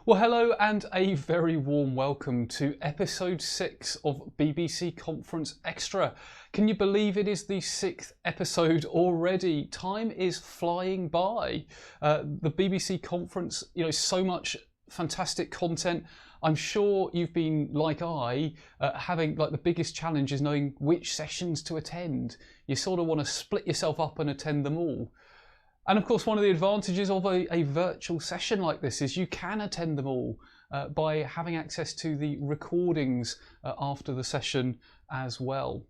Well, hello and a very warm welcome to episode 6 of BBC Conference Extra. Can you believe it is the 6th episode already? Time is flying by. The BBC Conference, so much fantastic content. I'm sure you've been, like I, having the biggest challenge is knowing which sessions to attend. You sort of want to split yourself up and attend them all. And of course, one of the advantages of a virtual session like this is you can attend them all by having access to the recordings after the session as well.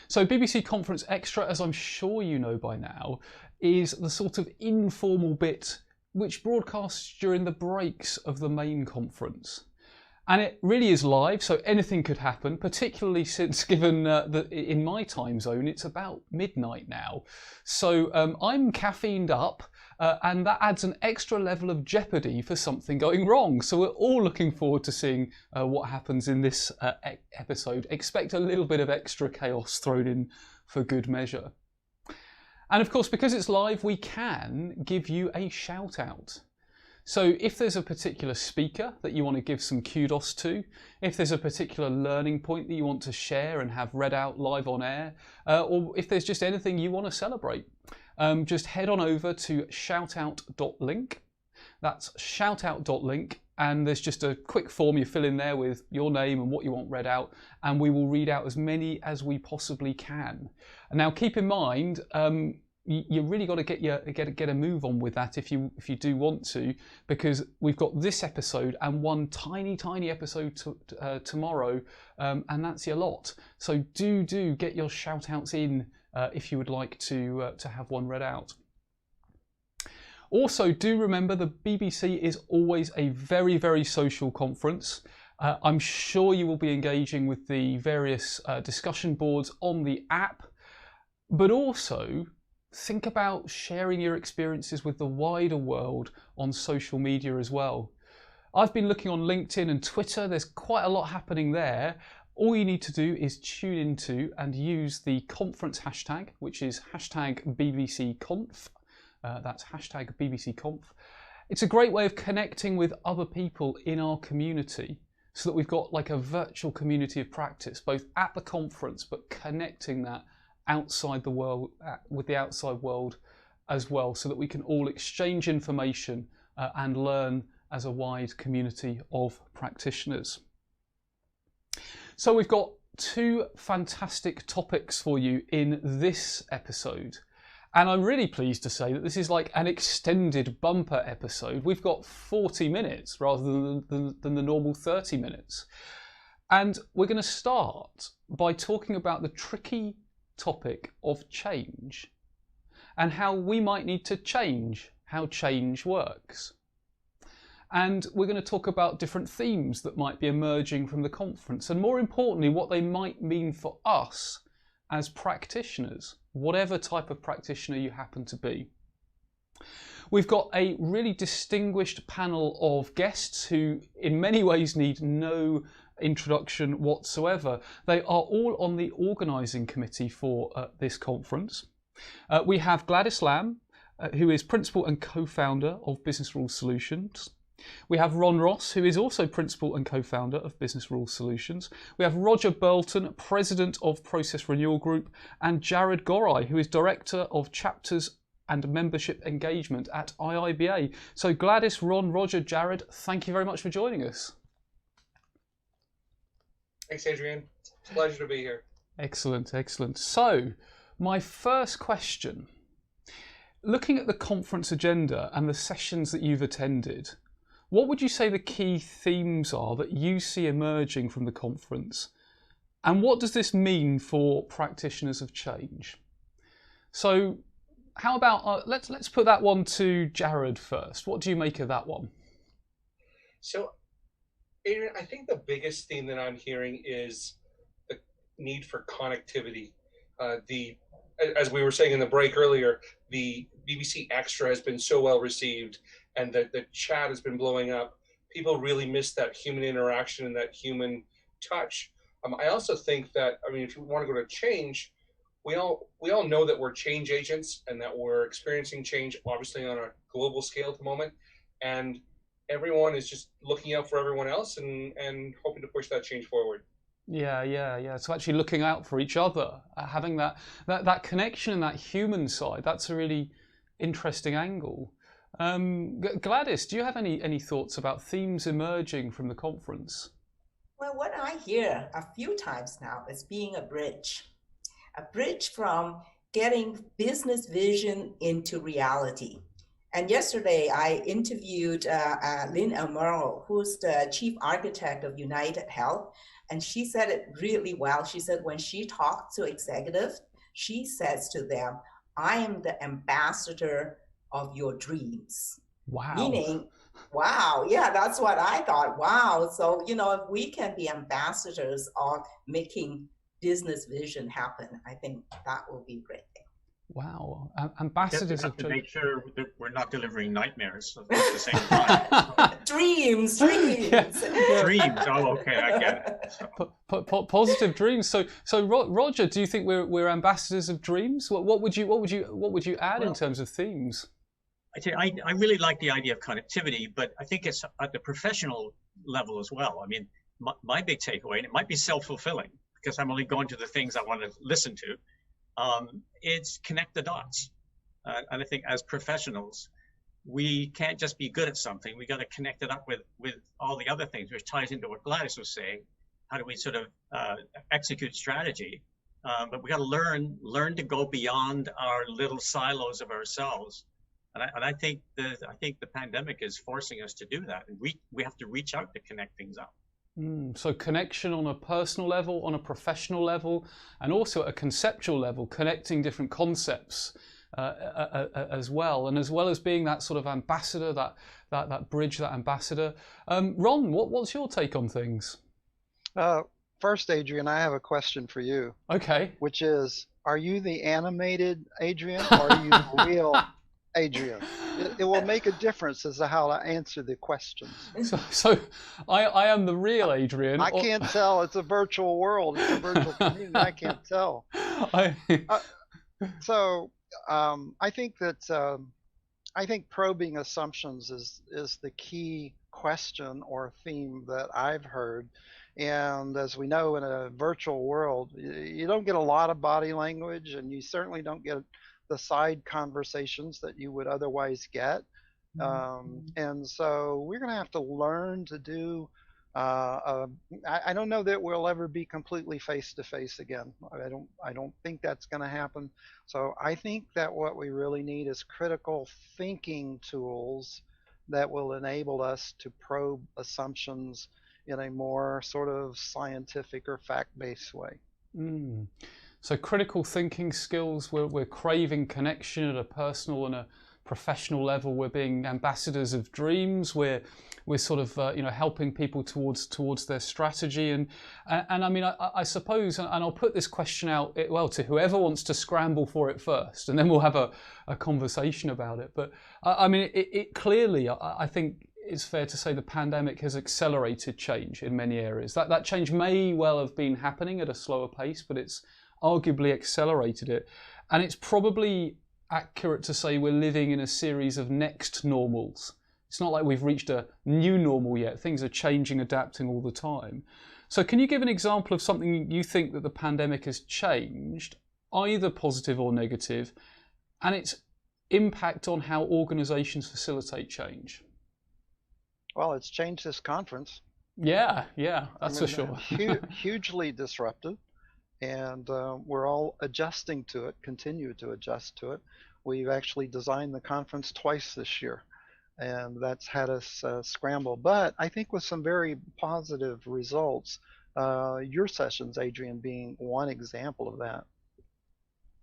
So BBC Conference Extra, as I'm sure you know by now, is the sort of informal bit which broadcasts during the breaks of the main conference. And it really is live, so anything could happen, particularly since, given that in my time zone, it's about midnight now. So I'm caffeined up, and that adds an extra level of jeopardy for something going wrong. So we're all looking forward to seeing what happens in this episode. Expect a little bit of extra chaos thrown in for good measure. And of course, because it's live, we can give you a shout out. So if there's a particular speaker that you want to give some kudos to, if there's a particular learning point that you want to share and have read out live on air, or if there's just anything you want to celebrate, just head on over to shoutout.link. That's shoutout.link, and there's just a quick form you fill in there with your name and what you want read out, and we will read out as many as we possibly can. And now keep in mind, you really got to get a move on with that if you do want to, because we've got this episode and one tiny episode tomorrow, and that's your lot. So do get your shout outs in if you would like to have one read out. Also, do remember the BBC is always a very social conference. I'm sure you will be engaging with the various discussion boards on the app, but also think about sharing your experiences with the wider world on social media as well. I've been looking on LinkedIn and Twitter. There's quite a lot happening there. All you need to do is tune into and use the conference hashtag, which is hashtag BBCConf. That's hashtag BBCConf. It's a great way of connecting with other people in our community so that we've got like a virtual community of practice, both at the conference, but connecting that outside the world with the outside world as well, so that we can all exchange information and learn as a wide community of practitioners. So we've got two fantastic topics for you in this episode, and I'm really pleased to say that this is like an extended bumper episode. We've got 40 minutes rather than the normal 30 minutes, and we're going to start by talking about the tricky topic of change and how we might need to change how change works. And we're going to talk about different themes that might be emerging from the conference, and more importantly, what they might mean for us as practitioners, whatever type of practitioner you happen to be. We've got a really distinguished panel of guests who in many ways need no introduction whatsoever. They are all on the organising committee for this conference. We have Gladys Lam, who is principal and co-founder of Business Rules Solutions. We have Ron Ross, who is also principal and co-founder of Business Rules Solutions. We have Roger Burlton, president of Process Renewal Group, and Jared Gorai, who is director of chapters and membership engagement at IIBA. So Gladys, Ron, Roger, Jared, thank you very much for joining us. Thanks, Adrian. It's a pleasure to be here. Excellent. So, my first question, looking at the conference agenda and the sessions that you've attended, what would you say the key themes are that you see emerging from the conference? And what does this mean for practitioners of change? So, how about, let's put that one to Jared first. What do you make of that one? So, Adrian, I think the biggest theme that I'm hearing is the need for connectivity. As we were saying in the break earlier, the BBC Extra has been so well received, and the chat has been blowing up. People really miss that human interaction and that human touch. I also think that, if you want to go to change, we all know that we're change agents and that we're experiencing change, obviously on a global scale at the moment. And everyone is just looking out for everyone else and hoping to push that change forward. Yeah. So actually looking out for each other, having that connection and that human side, that's a really interesting angle. Gladys, do you have any thoughts about themes emerging from the conference? Well, what I hear a few times now is being a bridge from getting business vision into reality. And yesterday I interviewed Lynn Amaro, who's the chief architect of United Health. And she said it really well. She said when she talks to executives, she says to them, I am the ambassador of your dreams. Wow. Meaning, wow, yeah, that's what I thought. Wow. So, if we can be ambassadors of making business vision happen, I think that will be a great thing. Wow, ambassadors have to make sure that we're not delivering nightmares at the same time. Dreams. Yeah. Dreams. Oh, okay, I get it. Positive dreams. So Roger, do you think we're ambassadors of dreams? What would you add in terms of themes? I really like the idea of connectivity, but I think it's at the professional level as well. I mean, my big takeaway, and it might be self-fulfilling because I'm only going to the things I want to listen to. It's connect the dots. And I think as professionals, we can't just be good at something. We got to connect it up with all the other things, which ties into what Gladys was saying. How do we sort of execute strategy? But we got to learn to go beyond our little silos of ourselves. And I think the pandemic is forcing us to do that. And we have to reach out to connect things up. So connection on a personal level, on a professional level, and also at a conceptual level, connecting different concepts as well. And as well as being that sort of ambassador, that bridge, that ambassador. Ron, what's your take on things? First, Adrian, I have a question for you. Okay. Which is, are you the animated Adrian or are you the real Adrian? It will make a difference as to how I answer the questions. So I am the real Adrian. I can't tell. It's a virtual world. It's a virtual community. I can't tell. I think probing assumptions is the key question or theme that I've heard. And as we know, in a virtual world, you don't get a lot of body language, and you certainly don't get the side conversations that you would otherwise get. And so we're going to have to learn to do, I don't know that we'll ever be completely face-to-face again. I don't think that's going to happen. So I think that what we really need is critical thinking tools that will enable us to probe assumptions in a more sort of scientific or fact-based way. So critical thinking skills, we're craving connection at a personal and a professional level. We're being ambassadors of dreams. We're sort of helping people towards their strategy. And I mean, I suppose, and I'll put this question out to whoever wants to scramble for it first, and then we'll have a conversation about it. But I mean, it clearly, I think it's fair to say the pandemic has accelerated change in many areas. That change may well have been happening at a slower pace, but it's arguably accelerated it. And it's probably accurate to say we're living in a series of next normals. It's not like we've reached a new normal yet. Things are changing, adapting all the time. So can you give an example of something you think that the pandemic has changed, either positive or negative, and its impact on how organizations facilitate change? Well, it's changed this conference. Yeah, that's for sure. Hugely disruptive. And we're all adjusting to it, continue to adjust to it. We've actually designed the conference twice this year, and that's had us scramble. But I think with some very positive results, your sessions, Adrian, being one example of that.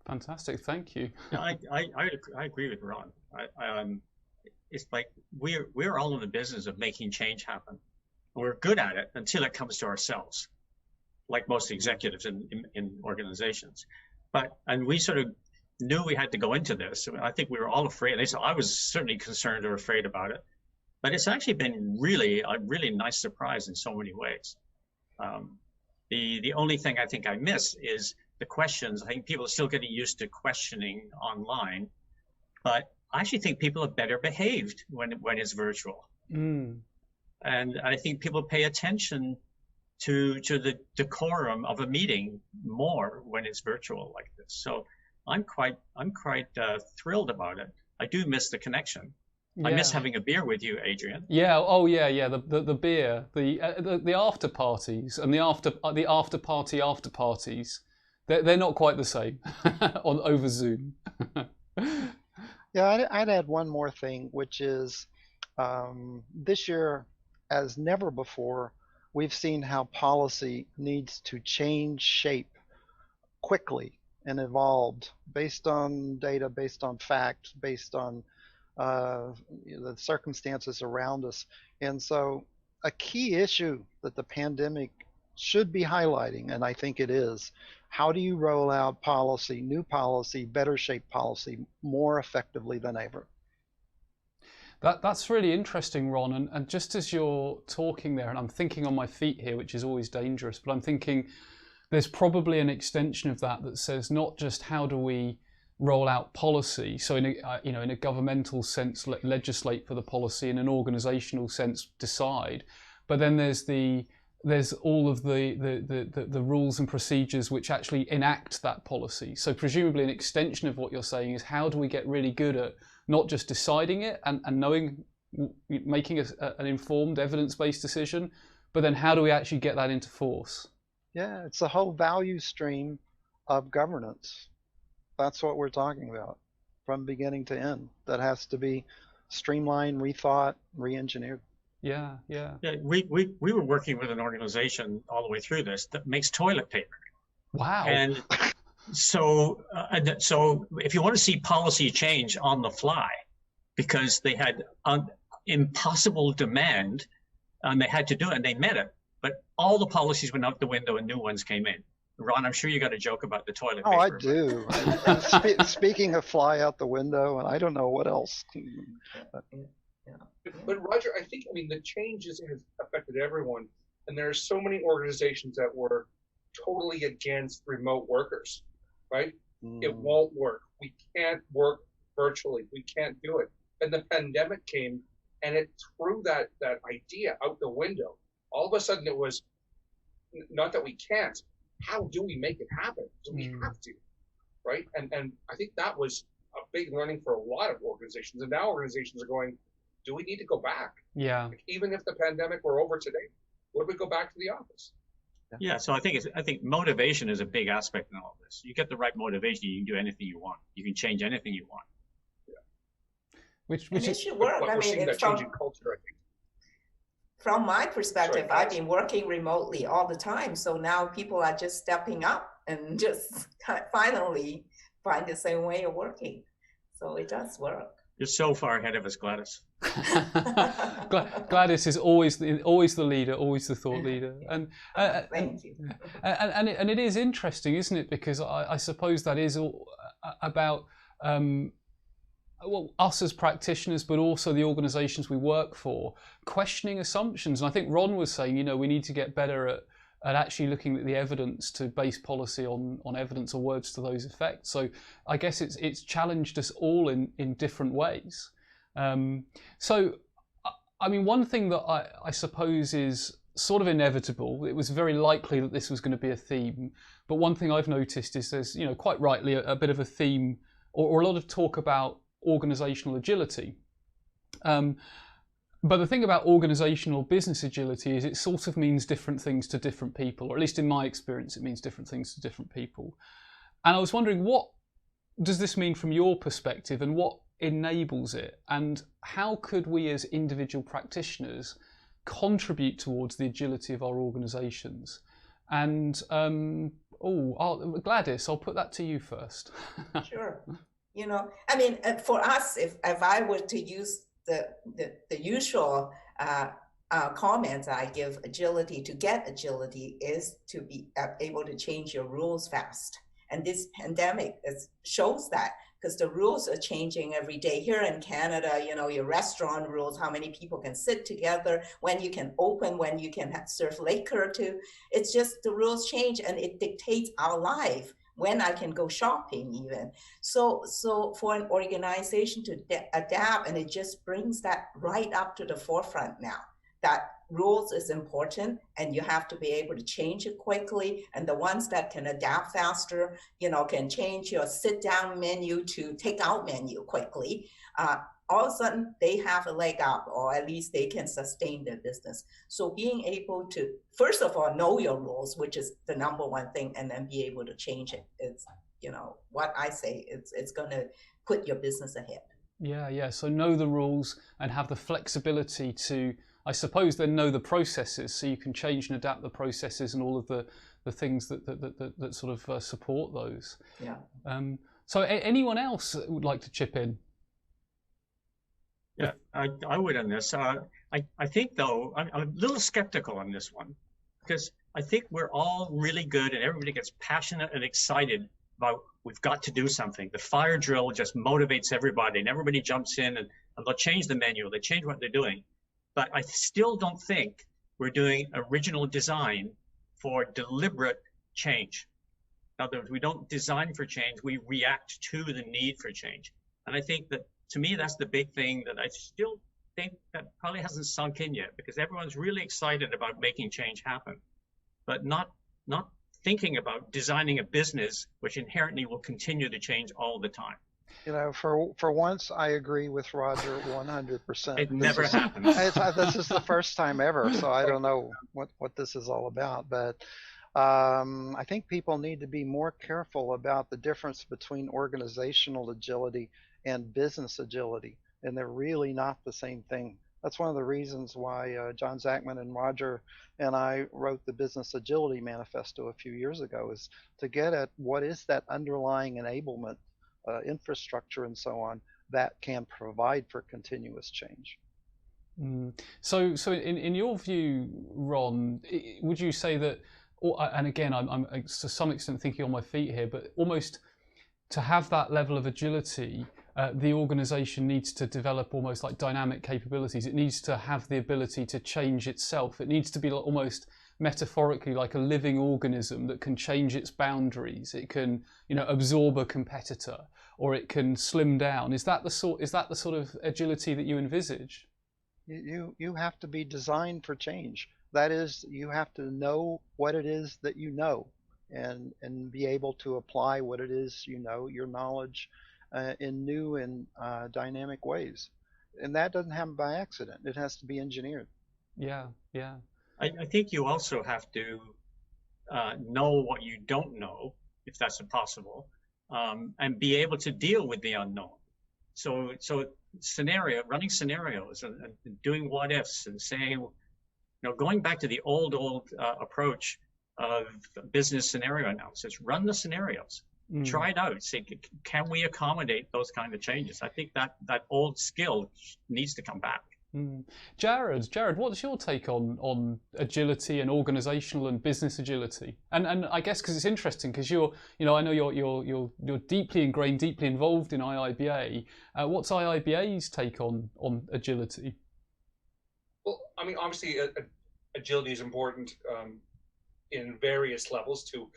Fantastic, thank you. I agree with Ron. It's like we're all in the business of making change happen. We're good at it until it comes to ourselves, like most executives in organizations. And we sort of knew we had to go into this. I think we were all afraid. I was certainly concerned or afraid about it. But it's actually been really a really nice surprise in so many ways. The only thing I think I miss is the questions. I think people are still getting used to questioning online. But I actually think people are better behaved when it's virtual. Mm. And I think people pay attention to the decorum of a meeting more when it's virtual like this. So I'm quite thrilled about it. I do miss the connection. Yeah. I miss having a beer with you, Adrian. Yeah. Oh, yeah, yeah. The beer, the after parties, and the after parties. They're not quite the same over Zoom. Yeah, I'd add one more thing, which is this year, as never before, we've seen how policy needs to change shape quickly and evolved based on data, based on facts, based on the circumstances around us. And so a key issue that the pandemic should be highlighting, and I think it is, how do you roll out policy, new policy, better shaped policy more effectively than ever? That's really interesting, Ron. And just as you're talking there, and I'm thinking on my feet here, which is always dangerous, but I'm thinking there's probably an extension of that says not just how do we roll out policy, so in a governmental sense legislate for the policy, in an organizational sense decide, but then there's all of the rules and procedures which actually enact that policy. So presumably an extension of what you're saying is how do we get really good at not just deciding it and knowing, making an informed evidence-based decision, but then how do we actually get that into force? Yeah, it's the whole value stream of governance. That's what we're talking about from beginning to end. That has to be streamlined, rethought, re-engineered. Yeah, yeah. Yeah, we were working with an organization all the way through this that makes toilet paper. Wow. And so if you want to see policy change on the fly, because they had impossible demand and they had to do it and they met it, but all the policies went out the window and new ones came in. Ron, I'm sure you got a joke about the toilet paper. Oh, I do. Speaking of fly out the window, and I don't know what else. But Roger, I think, the changes has affected everyone, and there are so many organizations that were totally against remote workers, right? It won't work. We can't work virtually. We can't do it. And the pandemic came, and it threw that idea out the window. All of a sudden, it was not that we can't. How do we make it happen? Do we have to, right? And I think that was a big learning for a lot of organizations. And now organizations are going, do we need to go back? Yeah. Even if the pandemic were over today, would we go back to the office? Yeah. So I think motivation is a big aspect in all of this. You get the right motivation, you can do anything you want. You can change anything you want. Yeah. Which it should work. We're seeing that change in culture, I think. From my perspective, I've been working remotely all the time. So now people are just stepping up and just finally find the same way of working. So it does work. You're so far ahead of us, Gladys. Gladys is always the leader, always the thought leader. And Thank you. And it is interesting, isn't it? Because I suppose that is all about us as practitioners, but also the organizations we work for, questioning assumptions. And I think Ron was saying, we need to get better at actually looking at the evidence to base policy on evidence or words to those effects. So I guess it's challenged us all in different ways. So, one thing that I suppose is sort of inevitable, it was very likely that this was going to be a theme, but one thing I've noticed is there's, quite rightly a bit of a theme or a lot of talk about organizational agility. But the thing about organizational business agility is it sort of means different things to different people, or at least in my experience, it means different things to different people. And I was wondering, what does this mean from your perspective, and what enables it? And how could we as individual practitioners contribute towards the agility of our organizations? And Gladys, I'll put that to you first. Sure. For us, if I were to use the usual comments I give agility, to get agility is to be able to change your rules fast. And this pandemic shows that, because the rules are changing every day. Here in Canada, your restaurant rules, how many people can sit together, when you can open, when you can serve liquor to. It's just the rules change, and it dictates our life. when I can go shopping even. So for an organization to adapt, and it just brings that right up to the forefront now, that rules is important and you have to be able to change it quickly. And the ones that can adapt faster, can change your sit down menu to take out menu quickly. All of a sudden they have a leg up, or at least they can sustain their business. So being able to, first of all, know your rules, which is the number one thing, and then be able to change it. It's, what I say, it's going to put your business ahead. Yeah. So know the rules and have the flexibility to, I suppose, then know the processes, so you can change and adapt the processes and all of the things that sort of support those. Yeah. So anyone else that would like to chip in? Yeah, I would on this. I think, though, I'm a little skeptical on this one, because I think we're all really good and everybody gets passionate and excited about we've got to do something. The fire drill just motivates everybody and everybody jumps in and they'll change the menu, they change what they're doing. But I still don't think we're doing original design for deliberate change. In other words, we don't design for change, we react to the need for change. And I think that, to me, that's the big thing that I still think that probably hasn't sunk in yet, because everyone's really excited about making change happen, but not thinking about designing a business which inherently will continue to change all the time. For once, I agree with Roger 100%. It never happens. This is the first time ever, so I don't know what this is all about. But I think people need to be more careful about the difference between organizational agility and business agility, and they're really not the same thing. That's one of the reasons why John Zachman and Roger and I wrote the Business Agility Manifesto a few years ago, is to get at what is that underlying enablement, infrastructure and so on, that can provide for continuous change. So in your view, Ron, would you say that, and again, I'm to some extent thinking on my feet here, but almost to have that level of agility, the organization needs to develop almost like dynamic capabilities. It needs to have the ability to change itself. It needs to be almost metaphorically like a living organism that can change its boundaries. It can, absorb a competitor, or it can slim down. Is that the sort of agility that you envisage? You have to be designed for change. That is, you have to know what it is that you know, and be able to apply what it is your knowledge in new and dynamic ways. And that doesn't happen by accident. It has to be engineered. Yeah. I think you also have to know what you don't know, if that's possible, and be able to deal with the unknown. So running scenarios and doing what ifs and saying, going back to the old approach of business scenario analysis, run the scenarios. Try it out. Say, can we accommodate those kind of changes? I think that old skill needs to come back. Jared, what's your take on agility and organizational and business agility? And I guess because it's interesting, because I know you're deeply ingrained, deeply involved in IIBA. What's IIBA's take on agility? Well, I mean, obviously, agility is important in various levels, to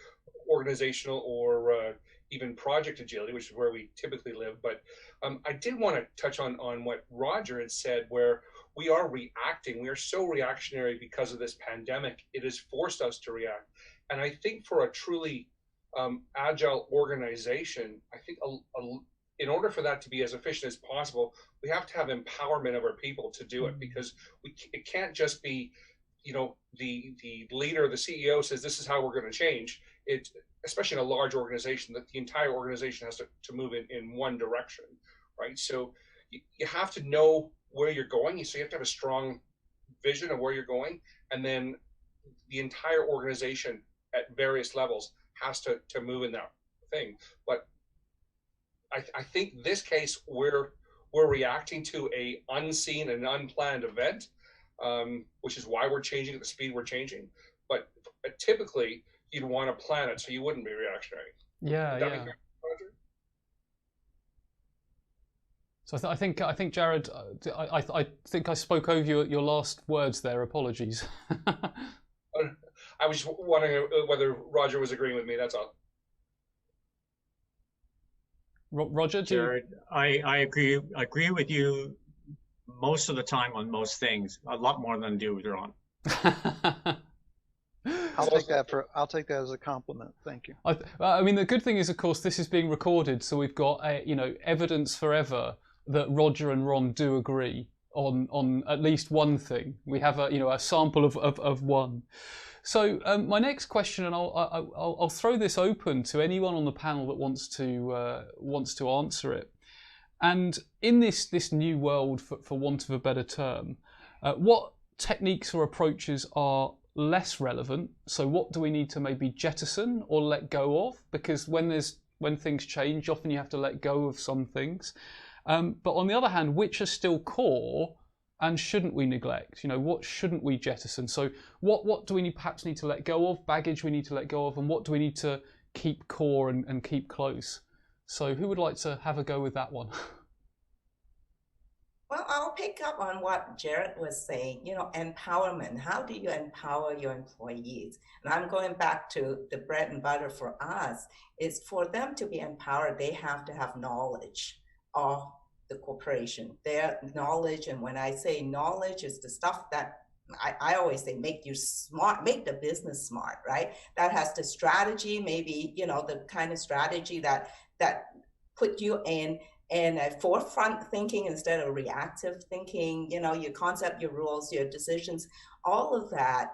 organizational or even project agility, which is where we typically live. But I did want to touch on what Roger had said, where we are reacting. We are so reactionary because of this pandemic. It has forced us to react. And I think for a truly agile organization, I think in order for that to be as efficient as possible, we have to have empowerment of our people to do it, because it can't just be, the leader, the CEO says, this is how we're going to change. It, especially in a large organization, that the entire organization has to move in one direction, right? So you have to know where you're going. So you have to have a strong vision of where you're going, and then the entire organization at various levels has to move in that thing. But I think this case, we're reacting to a unseen and unplanned event, which is why we're changing at the speed we're changing. But typically, you'd want to plan it so you wouldn't be reactionary. Yeah. So I think Jared, I think I spoke over your last words there. Apologies. I was just wondering whether Roger was agreeing with me. That's all. Roger, Jared, I agree with you most of the time on most things, a lot more than I do with Ron. I'll take that as a compliment. Thank you. I mean, the good thing is, of course, this is being recorded, so we've got evidence forever that Roger and Ron do agree on at least one thing. We have a sample of one. So my next question, and I'll throw this open to anyone on the panel that wants to answer it. And in this new world, for want of a better term, what techniques or approaches are less relevant? So what do we need to maybe jettison or let go of? Because when things change, often you have to let go of some things. But on the other hand, which are still core and shouldn't we neglect? What shouldn't we jettison? So what do we perhaps need to let go of? Baggage we need to let go of, and what do we need to keep core and keep close? So who would like to have a go with that one? Well, I'll pick up on what Jared was saying, empowerment. How do you empower your employees? And I'm going back to the bread and butter for us, is for them to be empowered, they have to have knowledge of the corporation, their knowledge. And when I say knowledge, is the stuff that I always say, make you smart, make the business smart, right? That has the strategy, maybe, the kind of strategy that put you in a forefront thinking instead of reactive thinking, your concept, your rules, your decisions, all of that,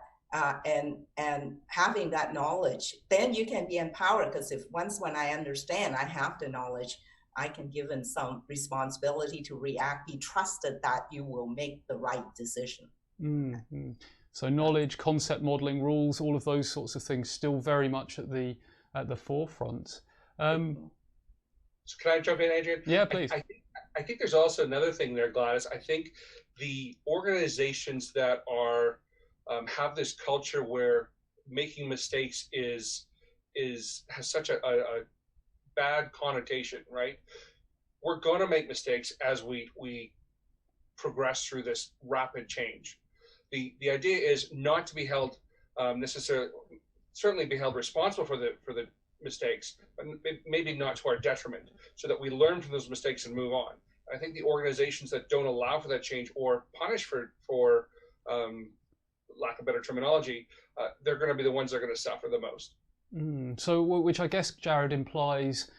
and having that knowledge, then you can be empowered, because when I understand, I have the knowledge, I can give in some responsibility to react, be trusted that you will make the right decision. Mm-hmm. So knowledge, concept modeling, rules, all of those sorts of things still very much at the forefront. So can I jump in, Adrian? Yeah, please. I think there's also another thing there, Gladys. I think the organizations that are have this culture where making mistakes has such a bad connotation, right? We're going to make mistakes as we progress through this rapid change. The idea is not to be held certainly be held responsible for the mistakes, but maybe not to our detriment, so that we learn from those mistakes and move on. I think the organizations that don't allow for that change or punish for lack of better terminology, they're going to be the ones that are going to suffer the most. So, which I guess, Jared, implies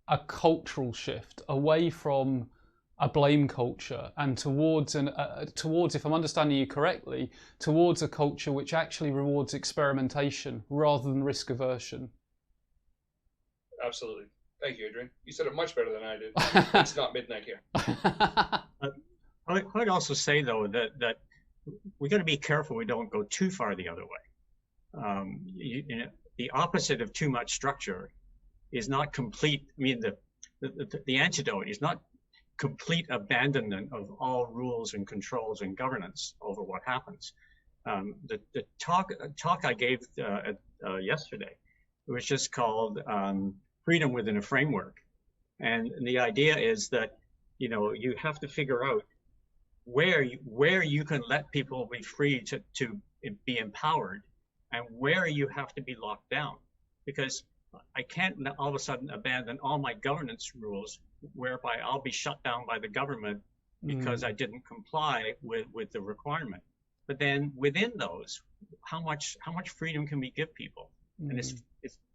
a cultural shift away from a blame culture and towards, if I'm understanding you correctly, towards a culture which actually rewards experimentation rather than risk aversion. Absolutely. Thank you, Adrian. You said it much better than I did. It's not midnight here. I would also say, though, that we got to be careful we don't go too far the other way. The opposite of too much structure is not complete. I mean, the antidote is not complete abandonment of all rules and controls and governance over what happens. The talk I gave yesterday, it was just called Freedom Within a Framework. And the idea is that, you have to figure out where you can let people be free to be empowered, and where you have to be locked down. Because I can't all of a sudden abandon all my governance rules, whereby I'll be shut down by the government because I didn't comply with the requirement. But then within those, how much freedom can we give people? And it's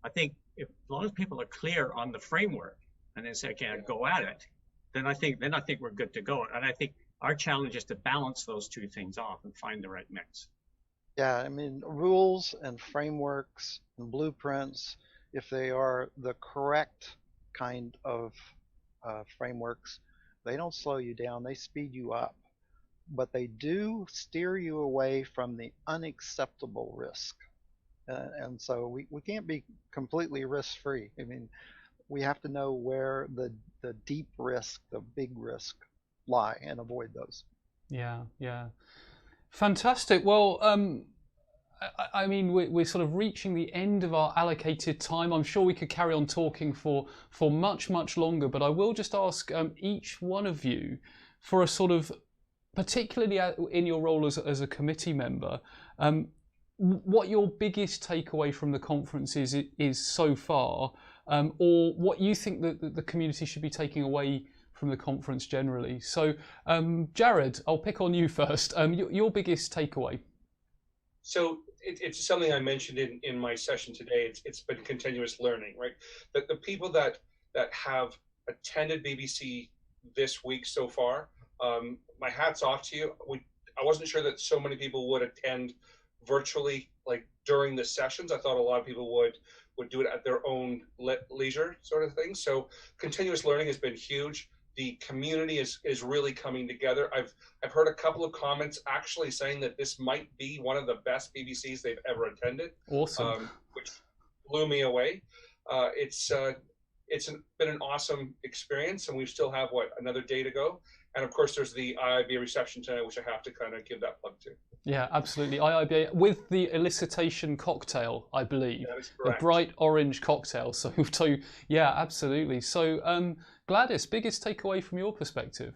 I think as long as people are clear on the framework and then say, okay, I'll go at it, then I think we're good to go. And I think our challenge is to balance those two things off and find the right mix. Yeah, I mean, rules and frameworks and blueprints, if they are the correct kind of frameworks, they don't slow you down, they speed you up. But they do steer you away from the unacceptable risk. And so we can't be completely risk-free. I mean, we have to know where the deep risk, the big risk lie, and avoid those. Yeah. Fantastic. Well, I mean, we're sort of reaching the end of our allocated time. I'm sure we could carry on talking for much, much longer, but I will just ask each one of you for a sort of, particularly in your role as a committee member, what your biggest takeaway from the conference is so far, or what you think that the community should be taking away from the conference generally. So, Jared, I'll pick on you first. Your biggest takeaway. So it's something I mentioned in my session today. It's been continuous learning, right? The people that have attended BBC this week so far, my hat's off to you. I wasn't sure that so many people would attend virtually, like during the sessions. I thought a lot of people would do it at their own leisure, sort of thing. So continuous learning has been huge. The community is really coming together. I've heard a couple of comments actually saying that this might be one of the best BBCs they've ever attended. Awesome. Which blew me away. It's been an awesome experience, and we still have another day to go. And of course, there's the IIBA reception tonight, which I have to kind of give that plug to. Yeah, absolutely. IIBA with the elicitation cocktail, I believe. That is correct. A bright orange cocktail. So yeah, absolutely. So Gladys, biggest takeaway from your perspective?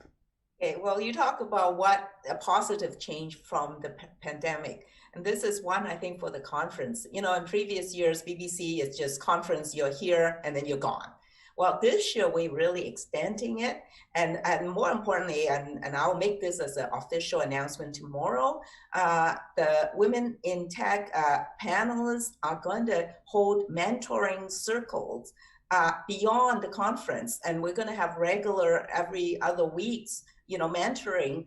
Okay, well, you talk about what a positive change from the pandemic. And this is one, I think, for the conference. You know, in previous years, BBC is just conference, you're here, and then you're gone. Well, this year we're really extending it, and more importantly, and I'll make this as an official announcement tomorrow, the Women in Tech panelists are going to hold mentoring circles beyond the conference, and we're going to have regular every other weeks, you know, mentoring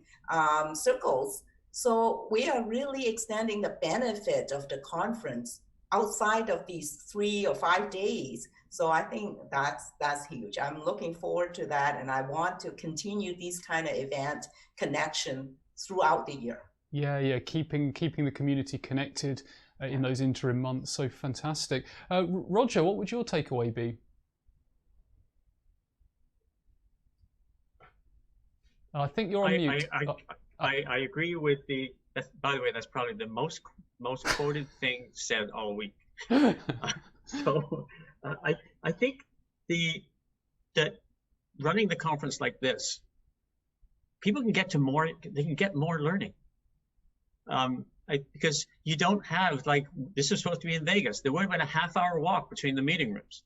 circles. So we are really extending the benefit of the conference outside of these 3 or 5 days. So I think that's huge. I'm looking forward to that, and I want to continue these kind of event connection throughout the year. Yeah, keeping the community connected in those interim months. So fantastic. Roger, what would your takeaway be? I think you're on mute. I agree with by the way, that's probably the most quoted thing said all week. So I think that running the conference like this, people can get more learning. Because you don't have, like, this is supposed to be in Vegas. There would have been a half-hour walk between the meeting rooms,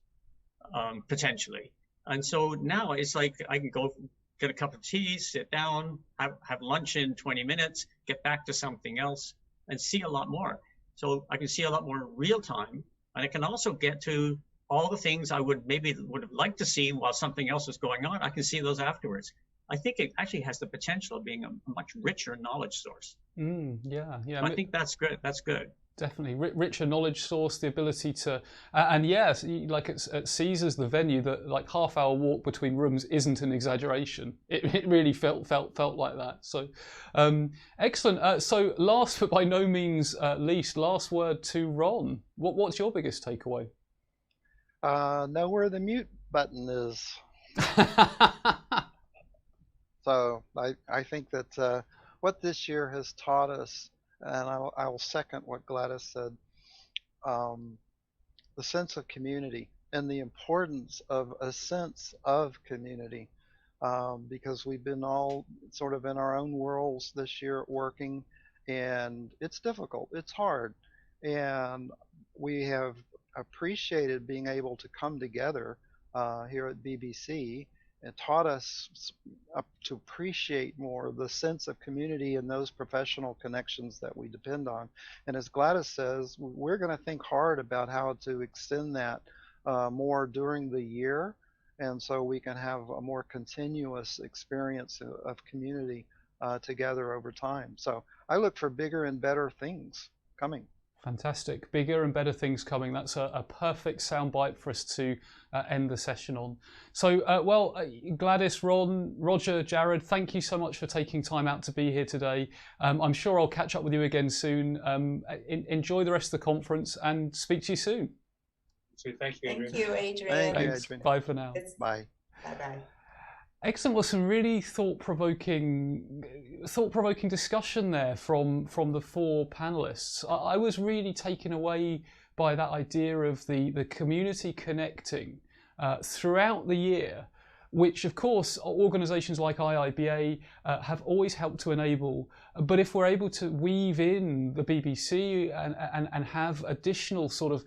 potentially. And so now it's like I can go get a cup of tea, sit down, have lunch in 20 minutes, get back to something else, and see a lot more. So I can see a lot more real time, and I can also get to all the things I would have liked to see while something else is going on. I can see those afterwards. I think it actually has the potential of being a much richer knowledge source. Yeah. I think that's good. That's good. Definitely richer knowledge source, the ability to, and yes, like at Caesars, the venue, that like half-hour walk between rooms isn't an exaggeration. It really felt like that. So, excellent. So last but by no means least, last word to Ron. What's your biggest takeaway? Know where the mute button is. So I think that what this year has taught us, and I will second what Gladys said, the sense of community and the importance of a sense of community, because we've been all sort of in our own worlds this year working, and it's difficult, it's hard, and we have appreciated being able to come together here at BBC. It taught us to appreciate more the sense of community and those professional connections that we depend on. And as Gladys says, we're going to think hard about how to extend that more during the year, and so we can have a more continuous experience of community together over time. So I look for bigger and better things coming. Fantastic. Bigger and better things coming. That's a perfect soundbite for us to end the session on. So, Gladys, Ron, Roger, Jared, thank you so much for taking time out to be here today. I'm sure I'll catch up with you again soon. Enjoy the rest of the conference and speak to you soon. So thank you, Adrian. Thank you, Adrian. Thank you, Thanks. Adrian. Bye for now. Bye. Bye-bye. Excellent. Well, some really thought-provoking discussion there from the 4 panelists. I was really taken away by that idea of the community connecting throughout the year, which of course organisations like IIBA have always helped to enable. But if we're able to weave in the BBC and have additional sort of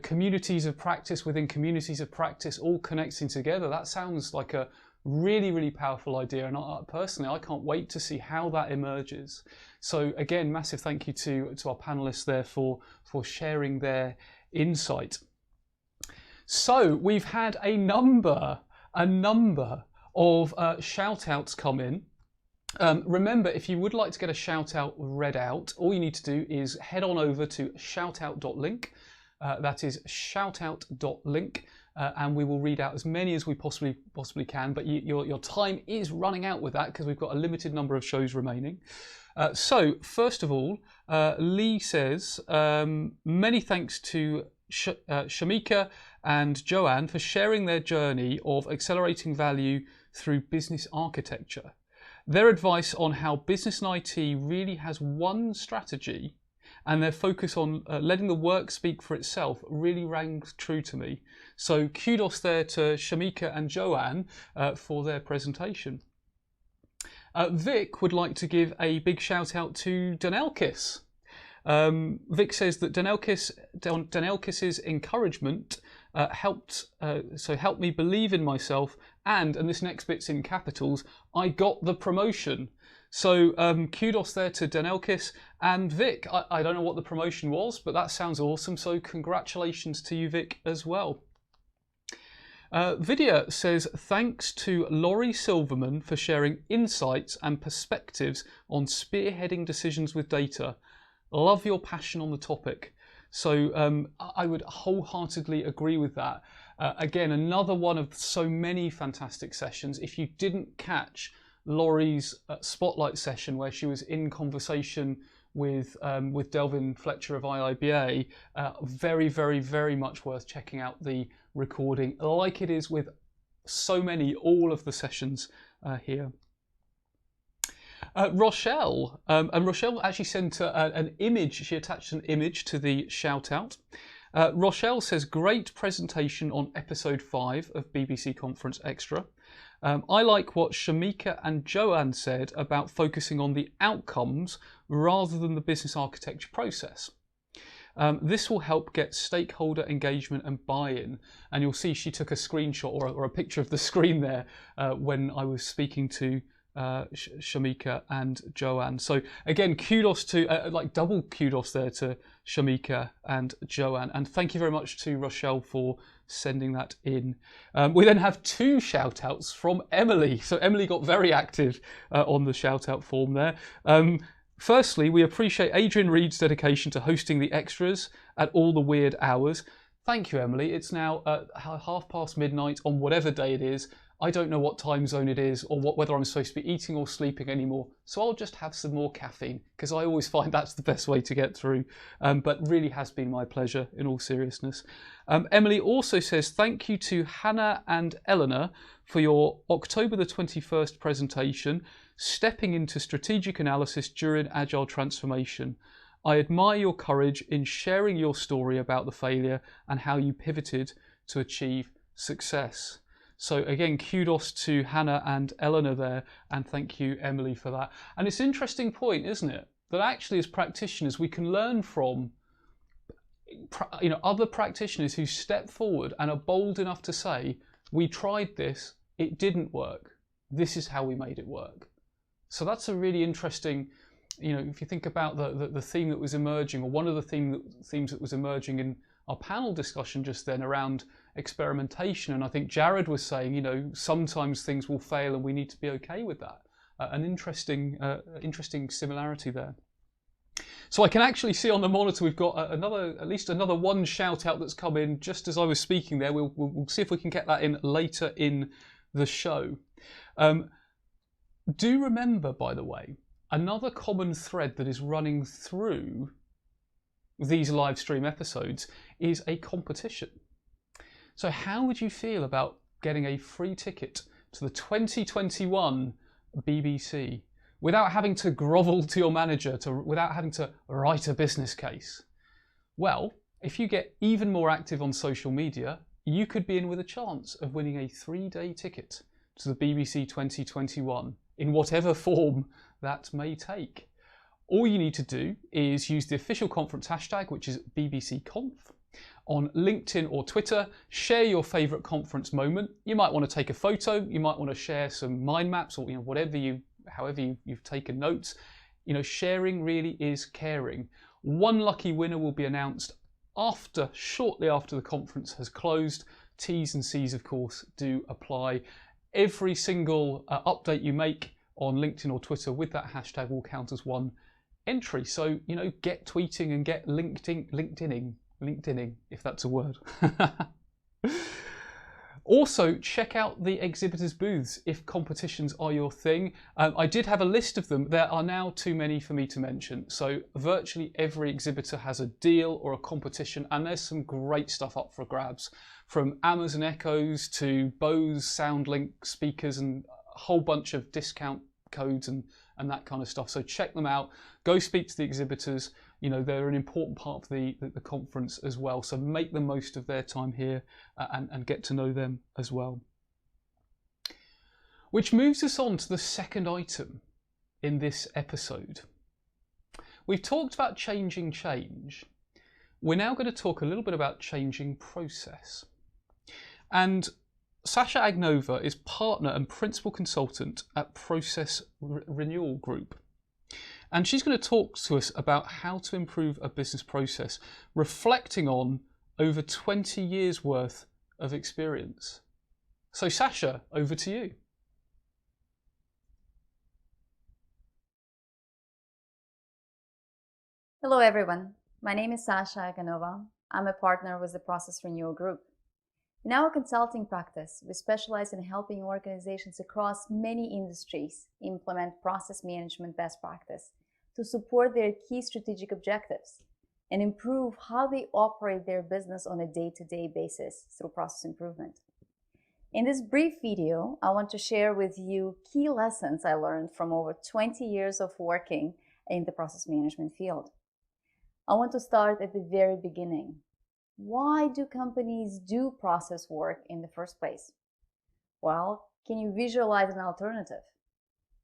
communities of practice within communities of practice all connecting together. That sounds like a really, really powerful idea, and personally, I can't wait to see how that emerges. So again, massive thank you to our panelists there for sharing their insight. So we've had a number of shout outs come in. Remember, if you would like to get a shout out read out, all you need to do is head on over to shoutout.link. That is shoutout.link, and we will read out as many as we possibly can. But your time is running out with that because we've got a limited number of shows remaining. So first of all, Lee says, many thanks to Shamika and Joanne for sharing their journey of accelerating value through business architecture. Their advice on how business and IT really has one strategy and their focus on letting the work speak for itself really rang true to me. So kudos there to Shamika and Joanne for their presentation. Vic would like to give a big shout out to Danelkis. Vic says that Danelkis's encouragement helped me believe in myself, and this next bit's in capitals, I got the promotion. So kudos there to Danelkis and Vic. I don't know what the promotion was, but that sounds awesome. So congratulations to you, Vic, as well. Vidya says, thanks to Laurie Silverman for sharing insights and perspectives on spearheading decisions with data. Love your passion on the topic. So I would wholeheartedly agree with that. Again, another one of so many fantastic sessions. If you didn't catch Laurie's spotlight session where she was in conversation with Delvin Fletcher of IIBA, very, very, very much worth checking out the recording, like it is with so many, all of the sessions here. Rochelle, and Rochelle actually sent an image, she attached an image to the shout out. Rochelle says, great presentation on episode 5 of BBC Conference Extra. I like what Shamika and Joanne said about focusing on the outcomes rather than the business architecture process. This will help get stakeholder engagement and buy-in. And you'll see she took a screenshot or a picture of the screen there when I was speaking to Shamika and Joanne. So again, kudos to, double kudos there to Shamika and Joanne. And thank you very much to Rochelle for sending that in. We then have 2 shout outs from Emily. So Emily got very active on the shout out form there. Firstly, we appreciate Adrian Reed's dedication to hosting the extras at all the weird hours. Thank you, Emily. It's now midnight midnight on whatever day it is. I don't know what time zone it is or whether I'm supposed to be eating or sleeping anymore. So I'll just have some more caffeine because I always find that's the best way to get through. But really has been my pleasure in all seriousness. Emily also says, thank you to Hannah and Eleanor for your October the 21st presentation, stepping into strategic analysis during agile transformation. I admire your courage in sharing your story about the failure and how you pivoted to achieve success. So again, kudos to Hannah and Eleanor there, and thank you, Emily, for that. And it's an interesting point, isn't it? That actually as practitioners, we can learn from other practitioners who step forward and are bold enough to say, we tried this, it didn't work. This is how we made it work. So that's a really interesting, if you think about the theme that was emerging, or one of the themes that was emerging in our panel discussion just then around experimentation. And I think Jared was saying, sometimes things will fail and we need to be okay with that. An interesting similarity there. So I can actually see on the monitor we've got at least another one shout out that's come in just as I was speaking there. We'll see if we can get that in later in the show. Do remember, by the way, another common thread that is running through these live stream episodes is a competition. So how would you feel about getting a free ticket to the 2021 BBC without having to grovel to your manager, without having to write a business case? Well, if you get even more active on social media, you could be in with a chance of winning a 3-day ticket to the BBC 2021 in whatever form that may take. All you need to do is use the official conference hashtag, which is BBCConf, On LinkedIn or Twitter, share your favorite conference moment. You might want to take a photo, you might want to share some mind maps, or however you've taken notes. Sharing really is caring. One lucky winner will be announced shortly after the conference has closed. T's and C's, of course, do apply. Every single update you make on LinkedIn or Twitter with that hashtag will count as one entry. So, get tweeting and get LinkedIning, if that's a word. Also, check out the exhibitors' booths if competitions are your thing. I did have a list of them. There are now too many for me to mention. So virtually every exhibitor has a deal or a competition, and there's some great stuff up for grabs, from Amazon Echoes to Bose SoundLink speakers and a whole bunch of discount codes and that kind of stuff. So check them out. Go speak to the exhibitors. They're an important part of the conference as well. So make the most of their time here and get to know them as well. Which moves us on to the second item in this episode. We've talked about changing change. We're now going to talk a little bit about changing process. And Sasha Agnova is partner and principal consultant at Process Renewal Group. And she's going to talk to us about how to improve a business process, reflecting on over 20 years worth of experience. So Sasha, over to you. Hello everyone, my name is Sasha Agnova. I'm a partner with the Process Renewal Group. In our consulting practice, we specialize in helping organizations across many industries implement process management best practice to support their key strategic objectives and improve how they operate their business on a day-to-day basis through process improvement. In this brief video, I want to share with you key lessons I learned from over 20 years of working in the process management field. I want to start at the very beginning. Why do companies do process work in the first place? Well, can you visualize an alternative?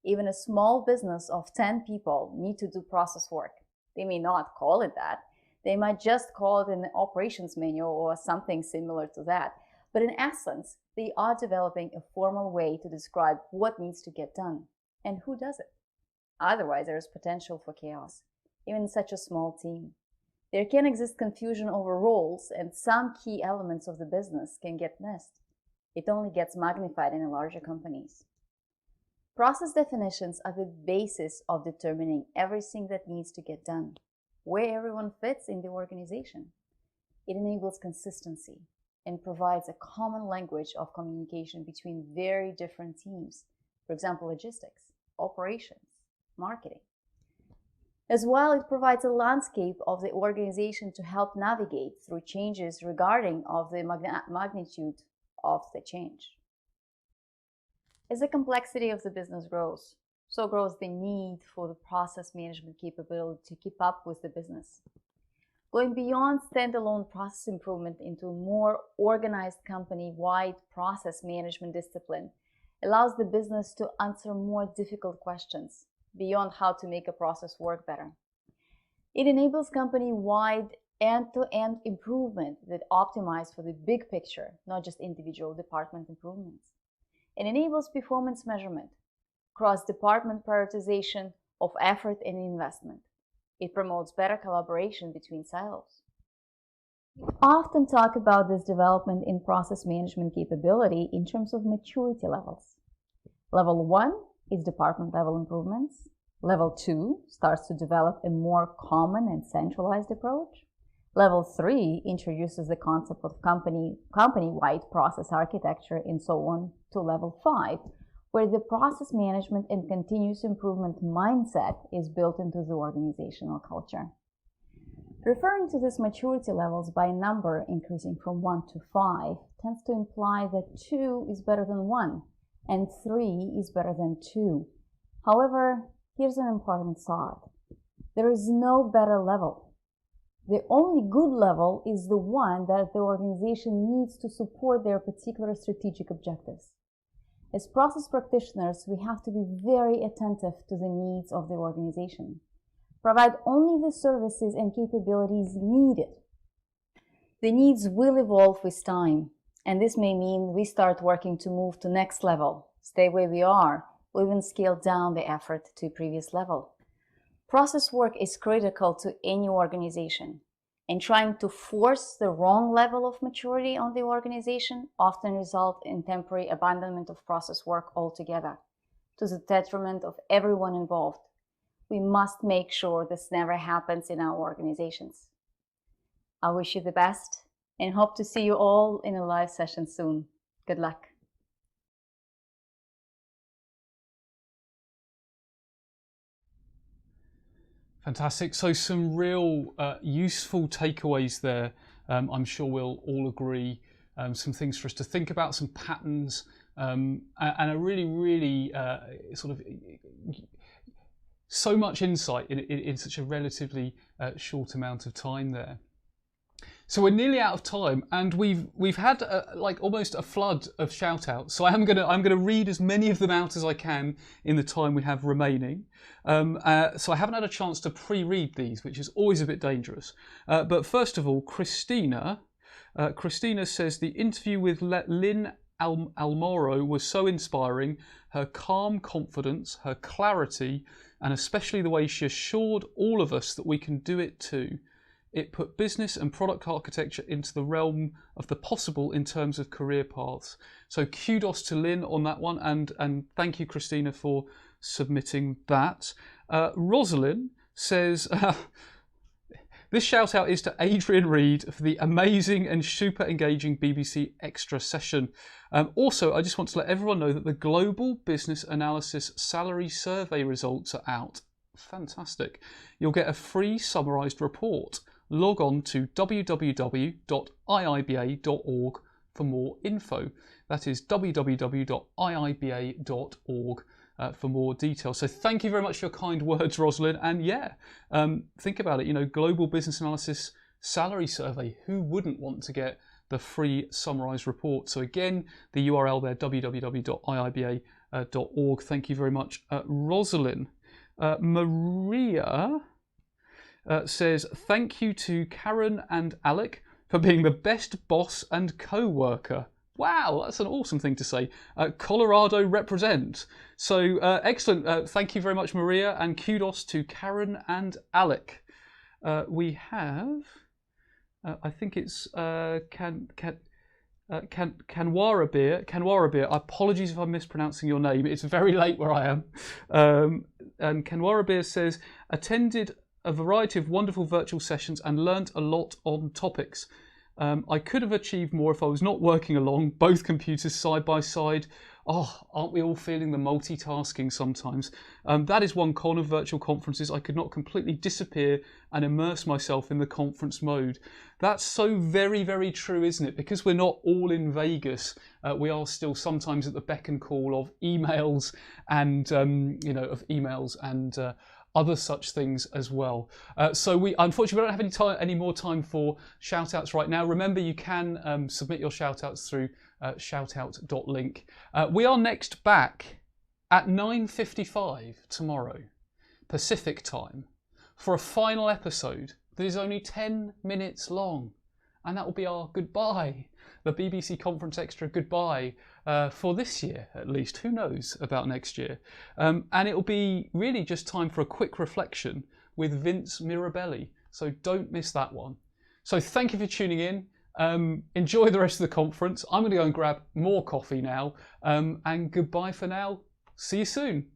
Even a small business of 10 people need to do process work. They may not call it that. They might just call it an operations manual or something similar to that. But in essence, they are developing a formal way to describe what needs to get done and who does it. Otherwise, there is potential for chaos, even in such a small team. There can exist confusion over roles, and some key elements of the business can get missed. It only gets magnified in larger companies. Process definitions are the basis of determining everything that needs to get done, where everyone fits in the organization. It enables consistency and provides a common language of communication between very different teams, for example, logistics, operations, marketing. As well, it provides a landscape of the organization to help navigate through changes regarding of the magnitude of the change. As the complexity of the business grows, so grows the need for the process management capability to keep up with the business. Going beyond standalone process improvement into a more organized company-wide process management discipline allows the business to answer more difficult questions beyond how to make a process work better. It enables company-wide end-to-end improvement that optimize for the big picture, not just individual department improvements. It enables performance measurement, cross-department prioritization of effort and investment. It promotes better collaboration between silos. We often talk about this development in process management capability in terms of maturity levels. Level 1 is department level improvements. Level 2 starts to develop a more common and centralized approach. Level 3 introduces the concept of company-wide process architecture and so on to level 5, where the process management and continuous improvement mindset is built into the organizational culture. Referring to these maturity levels by number increasing from 1 to 5 tends to imply that 2 is better than 1 and 3 is better than 2. However, here's an important thought. There is no better level. The only good level is the one that the organization needs to support their particular strategic objectives. As process practitioners, we have to be very attentive to the needs of the organization. Provide only the services and capabilities needed. The needs will evolve with time, and this may mean we start working to move to next level, stay where we are, or even scale down the effort to previous level. Process work is critical to any organization, and trying to force the wrong level of maturity on the organization often results in temporary abandonment of process work altogether, to the detriment of everyone involved. We must make sure this never happens in our organizations. I wish you the best and hope to see you all in a live session soon. Good luck. Fantastic. So some real useful takeaways there. I'm sure we'll all agree. Some things for us to think about, some patterns, and a really sort of so much insight in such a relatively short amount of time there. So we're nearly out of time, and we've had like almost a flood of shout outs. So I'm gonna read as many of them out as I can in the time we have remaining. So I haven't had a chance to pre-read these, which is always a bit dangerous. But first of all, Christina says the interview with Lynn Almoro was so inspiring. Her calm confidence, her clarity, and especially the way she assured all of us that we can do it too. It put business and product architecture into the realm of the possible in terms of career paths. So kudos to Lynn on that one, and thank you, Christina, for submitting that. Rosalind says, this shout out is to Adrian Reed for the amazing and super engaging BBC Extra session. Also, I just want to let everyone know that the Global Business Analysis Salary Survey results are out. Fantastic. You'll get a free summarised report. Log on to www.iiba.org for more info. That is www.iiba.org for more details. So thank you very much for your kind words, Rosalind. And yeah, think about it, you know, Global Business Analysis Salary Survey. Who wouldn't want to get the free summarised report? So again, the URL there, www.iiba.org. Thank you very much, Rosalind. Maria says, thank you to Karen and Alec for being the best boss and co-worker. Wow, that's an awesome thing to say. Colorado represent. So excellent. Thank you very much, Maria, and kudos to Karen and Alec. We have, I think it's Kanwara Beer. Kanwara Beer. Apologies if I'm mispronouncing your name. It's very late where I am. And Kanwara Beer says, attended a variety of wonderful virtual sessions and learnt a lot on topics. I could have achieved more if I was not working along both computers side by side. Oh, aren't we all feeling the multitasking sometimes? That is one con of virtual conferences. I could not completely disappear and immerse myself in the conference mode. That's so very, very true, isn't it? Because we're not all in Vegas, we are still sometimes at the beck and call of emails and, other such things as well. So we unfortunately don't have any more time for shout outs right now. Remember, you can submit your shout outs through shoutout.link. We are next back at 9:55 tomorrow Pacific time for a final episode that is only 10 minutes long, and that will be our goodbye, the BBC Conference Extra goodbye for this year at least. Who knows about next year? And it will be really just time for a quick reflection with Vince Mirabelli. So don't miss that one. So thank you for tuning in. Enjoy the rest of the conference. I'm going to go and grab more coffee now. And goodbye for now. See you soon.